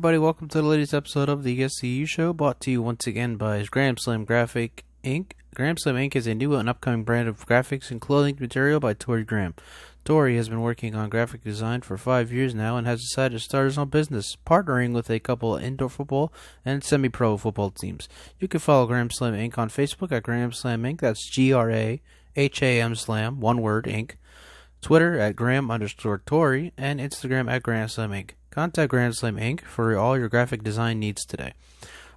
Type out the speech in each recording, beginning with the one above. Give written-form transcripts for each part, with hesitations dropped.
everybody, welcome to the latest episode of the SCU show, brought to you once again by Graham Slam Graphic Inc. Graham Slam Inc. is a new and upcoming brand of graphics and clothing material by Tori Graham. Tori has been working on graphic design for 5 years now and has decided to start his own business, partnering with a couple of indoor football and semi-pro football teams. You can follow Graham Slam Inc. on Facebook at Graham Slam Inc. That's Graham Slam, one word, Inc. Twitter at Graham_Tori, and Instagram at Graham Slam Inc. Contact Graham Slam Inc. for all your graphic design needs today.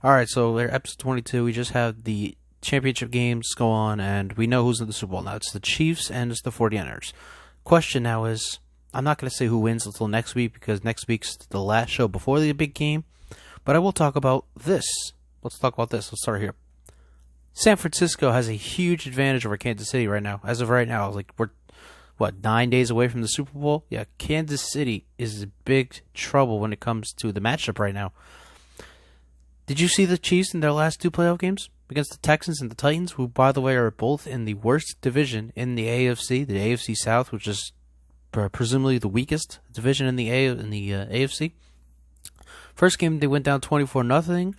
Alright, so we're episode 22. We just had the championship games go on, and we know who's in the Super Bowl now. It's the Chiefs and it's the 49ers. Question now is, I'm not going to say who wins until next week because next week's the last show before the big game, but I will talk about this. Let's talk about this. Let's start here. San Francisco has a huge advantage over Kansas City right now. As of right now, we're 9 days away from the Super Bowl? Yeah, Kansas City is in big trouble when it comes to the matchup right now. Did you see the Chiefs in their last two playoff games against the Texans and the Titans, who, by the way, are both in the worst division in the AFC South, which is presumably the weakest division in the AFC? First game, they went down 24-0,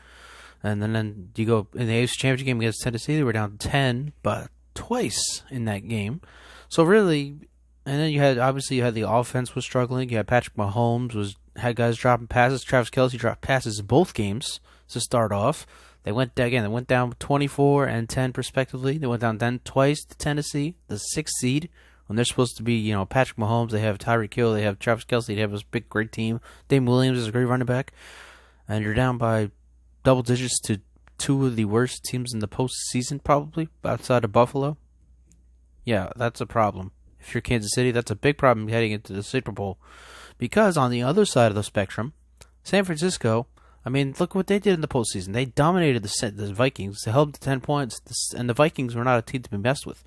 and then you go in the AFC Championship game against Tennessee, they were down 10, but twice in that game. So really, and then you had the offense was struggling. You had Patrick Mahomes had guys dropping passes. Travis Kelce dropped passes in both games to start off. They went down 24 and 10 respectively. They went down 10 twice to Tennessee, the 6th seed, when they're supposed to be, Patrick Mahomes. They have Tyreek Hill. They have Travis Kelce. They have this big, great team. Zion Williamson is a great running back, and you're down by double digits to two of the worst teams in the postseason, probably outside of Buffalo. Yeah, that's a problem. If you're Kansas City, that's a big problem heading into the Super Bowl. Because on the other side of the spectrum, San Francisco, look what they did in the postseason. They dominated the Vikings. They held to 10 points, and the Vikings were not a team to be messed with.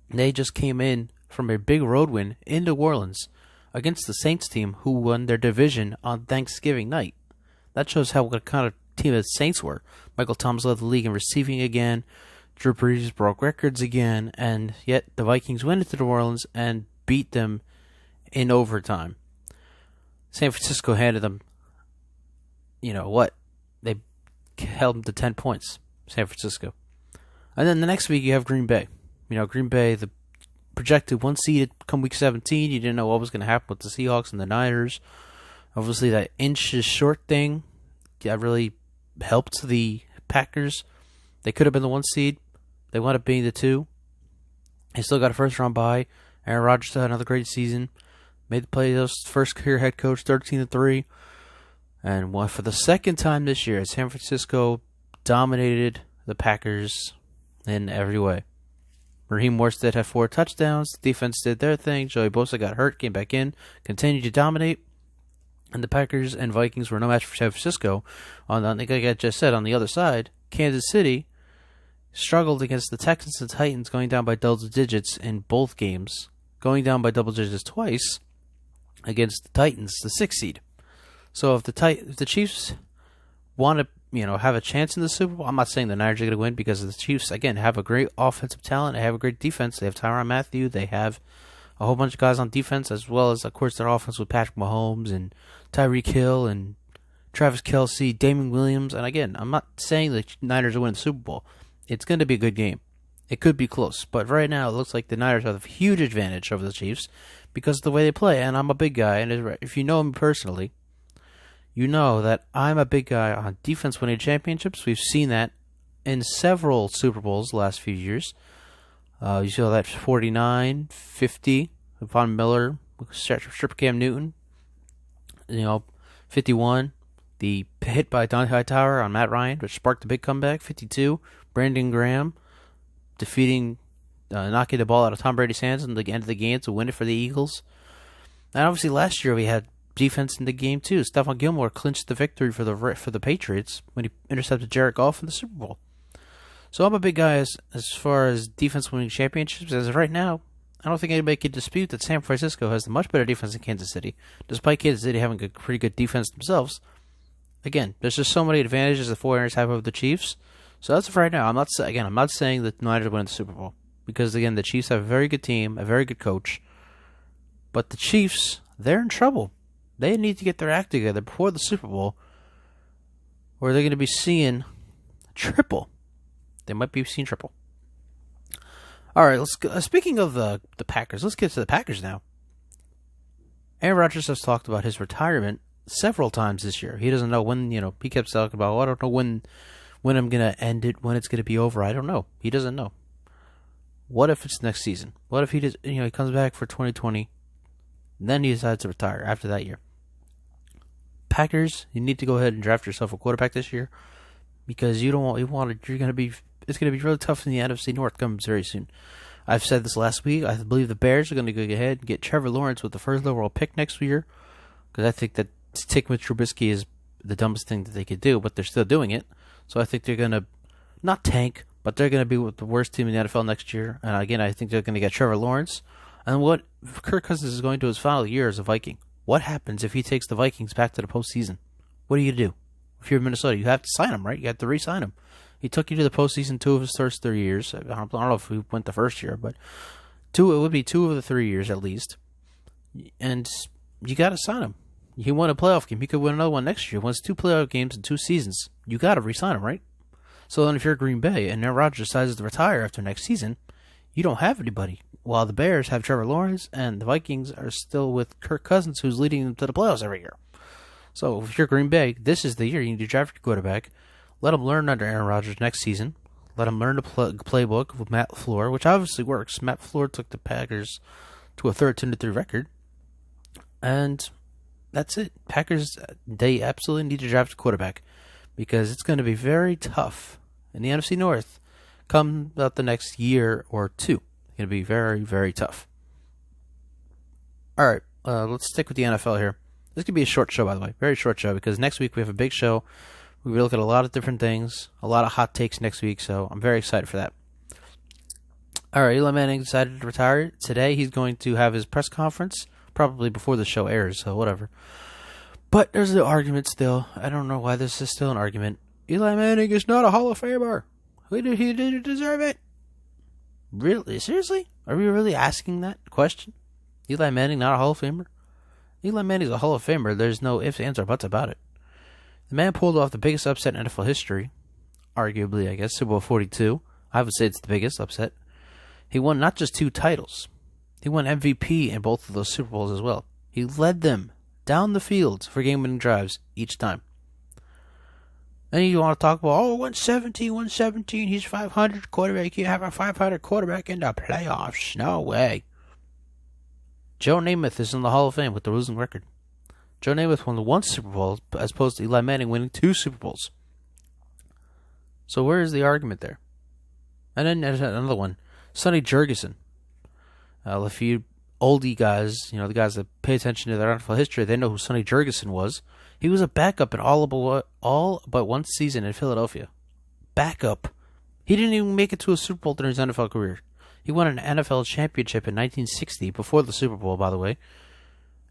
They just came in from a big road win in New Orleans against the Saints team, who won their division on Thanksgiving night. That shows what kind of team the Saints were. Michael Thomas led the league in receiving again. Drew Brees broke records again, and yet the Vikings went into New Orleans and beat them in overtime. San Francisco handed them, they held them to 10 points, San Francisco. And then the next week you have Green Bay. Green Bay, the projected 1 seed come week 17. You didn't know what was going to happen with the Seahawks and the Niners. Obviously, that inches short thing that really helped the Packers. They could have been the 1 seed. They wound up being the 2. They still got a first-round bye. Aaron Rodgers had another great season. Made the playoffs, first career head coach, 13-3. And for the second time this year, San Francisco dominated the Packers in every way. Raheem Morstead had 4 touchdowns. The defense did their thing. Joey Bosa got hurt, came back in, continued to dominate. And the Packers and Vikings were no match for San Francisco. Like I just said, on the other side, Kansas City struggled against the Texans and Titans, going down by double digits in both games, going down by double digits twice against the Titans, the 6th seed. So if the Chiefs want to have a chance in the Super Bowl, I'm not saying the Niners are going to win, because the Chiefs, again, have a great offensive talent. They have a great defense. They have Tyrann Mathieu. They have a whole bunch of guys on defense, as well as, of course, their offense with Patrick Mahomes and Tyreek Hill and Travis Kelce, Zion Williams. And again, I'm not saying the Niners will win the Super Bowl. It's going to be a good game. It could be close. But right now, it looks like the Niners have a huge advantage over the Chiefs because of the way they play. And I'm a big guy. And if you know me personally, you know that I'm a big guy on defense winning championships. We've seen that in several Super Bowls the last few years. You saw that 49, 50, Von Miller, strip Cam Newton. 51, the hit by Dante Hightower on Matt Ryan, which sparked the big comeback. 52, Brandon Graham knocking the ball out of Tom Brady's hands in the end of the game to win it for the Eagles. And obviously last year we had defense in the game too. Stephon Gilmore clinched the victory for the Patriots when he intercepted Jared Goff in the Super Bowl. So I'm a big guy as far as defense winning championships. As of right now, I don't think anybody could dispute that San Francisco has the much better defense than Kansas City, despite Kansas City having a pretty good defense themselves. Again, there's just so many advantages the 49ers have over the Chiefs. So that's right now. I'm not saying that the Niners win the Super Bowl, because again, the Chiefs have a very good team, a very good coach. But the Chiefs, they're in trouble. They need to get their act together before the Super Bowl or they're going to be seeing triple. They might be seeing triple. All right, let's go. Speaking of the Packers, let's get to the Packers now. Aaron Rodgers has talked about his retirement several times this year. He doesn't know when, he kept talking about, I don't know when I'm going to end it, when it's going to be over. I don't know. He doesn't know. What if it's next season? What if he does, he comes back for 2020, and then he decides to retire after that year? Packers, you need to go ahead and draft yourself a quarterback this year, because it's going to be really tough in the NFC North comes very soon. I've said this last week. I believe the Bears are going to go ahead and get Trevor Lawrence with the first overall pick next year, because I think that taking with Trubisky is the dumbest thing that they could do, but they're still doing it. So I think they're going to not tank, but they're going to be with the worst team in the NFL next year. And again, I think they're going to get Trevor Lawrence. And what Kirk Cousins is going to his final year as a Viking. What happens if he takes the Vikings back to the postseason? What do you do? If you're Minnesota, you have to sign him, right? You have to re-sign him. He took you to the postseason 2 of his first 3 years. I don't know if he went the first year, but it would be 2 of the 3 years at least. And you got to sign him. He won a playoff game. He could win another one next year. He wins 2 playoff games in 2 seasons. You got to re-sign him, right? So then if you're Green Bay and Aaron Rodgers decides to retire after next season, you don't have anybody. While the Bears have Trevor Lawrence and the Vikings are still with Kirk Cousins, who's leading them to the playoffs every year. So if you're Green Bay, this is the year you need to draft your quarterback. Let him learn under Aaron Rodgers next season. Let him learn the playbook with Matt LaFleur, which obviously works. Matt LaFleur took the Packers to a 13-3 record. And that's it. Packers, they absolutely need to draft a quarterback, because it's going to be very tough in the NFC North come about the next year or two. It's going to be very, very tough. All right, let's stick with the NFL here. This could be a short show, by the way. Very short show, because next week we have a big show. We look at a lot of different things, a lot of hot takes next week, so I'm very excited for that. All right, Eli Manning decided to retire. Today he's going to have his press conference, probably before the show airs, so whatever. But there's an argument still. I don't know why this is still an argument. Eli Manning is not a Hall of Famer. He didn't deserve it. Really? Seriously? Are we really asking that question? Eli Manning not a Hall of Famer? Eli Manning's a Hall of Famer. There's no ifs, ands, or buts about it. The man pulled off the biggest upset in NFL history. Arguably, I guess, Super Bowl 42. I would say it's the biggest upset. He won not just 2 titles. He won MVP in both of those Super Bowls as well. He led them down the field for game-winning drives each time. And you want to talk about, 117, he's 500 quarterback. You can't have a 500 quarterback in the playoffs. No way. Joe Namath is in the Hall of Fame with the losing record. Joe Namath won 1 Super Bowl as opposed to Eli Manning winning 2 Super Bowls. So where is the argument there? And then there's another one. Sonny Jurgensen. If you oldie guys, the guys that pay attention to their NFL history, they know who Sonny Jurgensen was. He was a backup in all but 1 season in Philadelphia. Backup. He didn't even make it to a Super Bowl during his NFL career. He won an NFL championship in 1960, before the Super Bowl, by the way,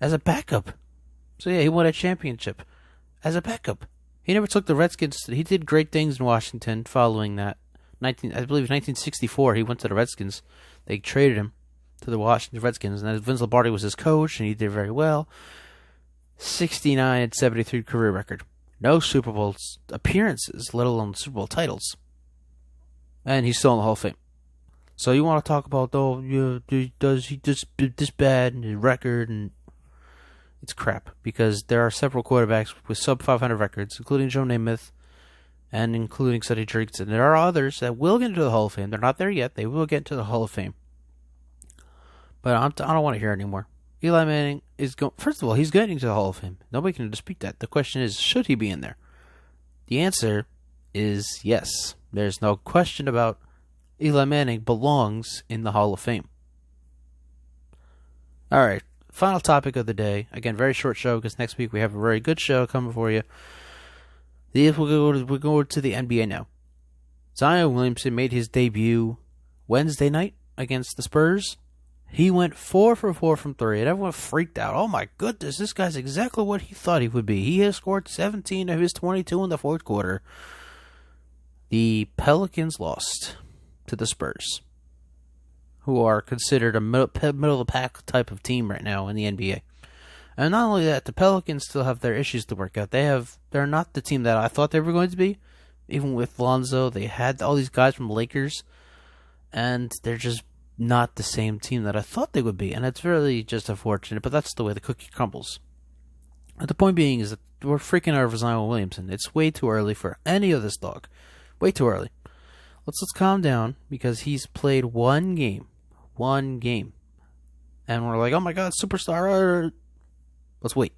as a backup. So yeah, he won a championship as a backup. He never took the Redskins. He did great things in Washington following that. I believe 1964, he went to the Redskins. They traded him to the Washington Redskins, and Vince Lombardi was his coach, and he did very well. 69-73 career record. No Super Bowl appearances, let alone Super Bowl titles. And he's still in the Hall of Fame. So you want to talk about, does he just this bad in his record? And it's crap, because there are several quarterbacks with sub-500 records, including Joe Namath and including Sonny Jurgensen. There are others that will get into the Hall of Fame. They're not there yet. They will get into the Hall of Fame. But I don't want to hear it anymore. Eli Manning is going. First of all, he's getting to the Hall of Fame. Nobody can dispute that. The question is, should he be in there? The answer is yes. There's no question about Eli Manning belongs in the Hall of Fame. All right, final topic of the day. Again, very short show, because next week we have a very good show coming for you. We'll go to the NBA now. Zion Williamson made his debut Wednesday night against the Spurs. He went 4 for 4 from 3, and everyone freaked out. Oh my goodness, this guy's exactly what he thought he would be. He has scored 17 of his 22 in the fourth quarter. The Pelicans lost to the Spurs, who are considered a middle of the pack type of team right now in the NBA. And not only that, the Pelicans still have their issues to work out. They're not the team that I thought they were going to be. Even with Lonzo, they had all these guys from the Lakers, and they're just not the same team that I thought they would be. And it's really just unfortunate, but that's the way the cookie crumbles. And the point being is that we're freaking out over Zion Williamson. It's way too early for any of this talk. Way too early. Let's calm down, because he's played one game. And we're like, oh my god, superstar. Let's wait.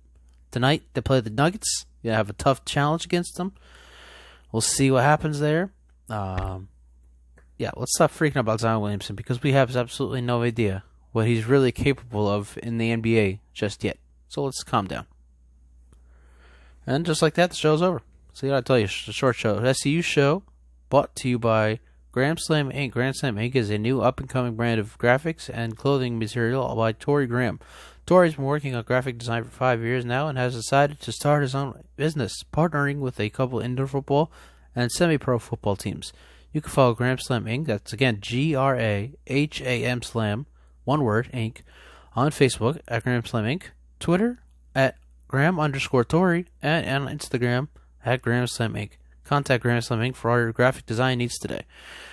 Tonight, they play the Nuggets. You have a tough challenge against them. We'll see what happens there. Let's stop freaking out about Zion Williamson, because we have absolutely no idea what he's really capable of in the NBA just yet. So let's calm down. And just like that, the show's over. See what I tell you, it's a short show. SCU show, brought to you by GramSlam Inc. GramSlam Inc. is a new up-and-coming brand of graphics and clothing material by Tori Graham. Tori's been working on graphic design for 5 years now and has decided to start his own business, partnering with a couple indoor football and semi-pro football teams. You can follow GramSlam Inc. That's again GRAHAM Slam, one word, Inc. on Facebook at GramSlam Inc. Twitter at Gram_Tori, and on Instagram at GramSlam Inc. Contact GramSlam Inc. for all your graphic design needs today.